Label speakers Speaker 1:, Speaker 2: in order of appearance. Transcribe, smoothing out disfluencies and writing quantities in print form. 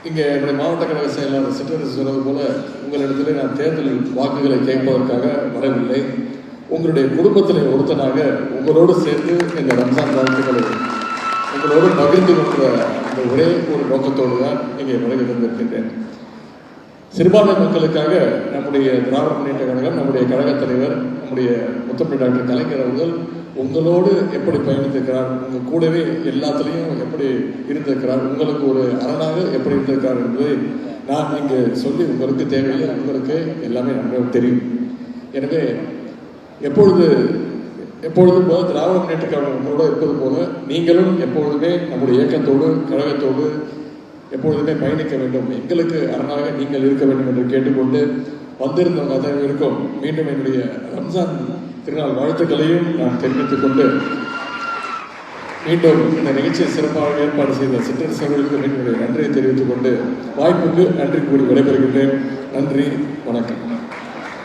Speaker 1: இங்கே என்னுடைய மாவட்ட கழக செயலாளர் சிற்றரசு சொன்னது போல உங்களிடத்தில் நான் தேர்தல் வாக்குகளை கேட்பதற்காக வரவில்லை. உங்களுடைய குடும்பத்தில் ஒருத்தனாக உங்களோடு சேர்ந்து இந்த ரம்ஜான் வாழ்த்துக்களை உங்களோடு பகிர்ந்து கொண்ட அந்த ஒரே ஒரு நோக்கத்தோடு தான் இங்கே வருகை தந்திருக்கின்றேன். சிறுபான்மை மக்களுக்காக நம்முடைய திராவிட முன்னேற்ற கழகம், நம்முடைய கழகத் தலைவர், நம்முடைய முத்தமிழ் டாக்டர் கலைஞர் அவர்கள் உங்களோடு எப்படி பயணித்திருக்கிறார், உங்கள் கூடவே எல்லாத்துலேயும் எப்படி இருந்திருக்கிறார், உங்களுக்கு ஒரு அரணாக எப்படி இருந்திருக்கிறார் என்பதை நான் இங்கே சொல்லி உங்களுக்கு தேவையில்லை, உங்களுக்கு எல்லாமே நன்றாக தெரியும். எனவே எப்பொழுதும் போல திராவிட முன்னேற்ற கழகம் உங்களோடு இருப்பது போல நீங்களும் எப்பொழுதுமே நம்முடைய இயக்கத்தோடு கழகத்தோடு எப்பொழுதுமே பயணிக்க வேண்டும், எங்களுக்கு அரணாக நீங்கள் இருக்க வேண்டும் என்று கேட்டுக்கொண்டு வந்திருந்தவங்க அனைவருக்கும் மீண்டும் என்னுடைய ரம்ஜான் திருநாள் வாழ்த்துக்களையும் நான் தெரிவித்துக் கொண்டு மீண்டும் இந்த நிகழ்ச்சியை சிறப்பாக ஏற்பாடு செய்த சிற்றரசு அவர்களுக்கு என்னுடைய நன்றியை தெரிவித்துக் கொண்டு வாய்ப்புக்கு நன்றி கூறி விடைபெறுகின்றேன். நன்றி, வணக்கம்.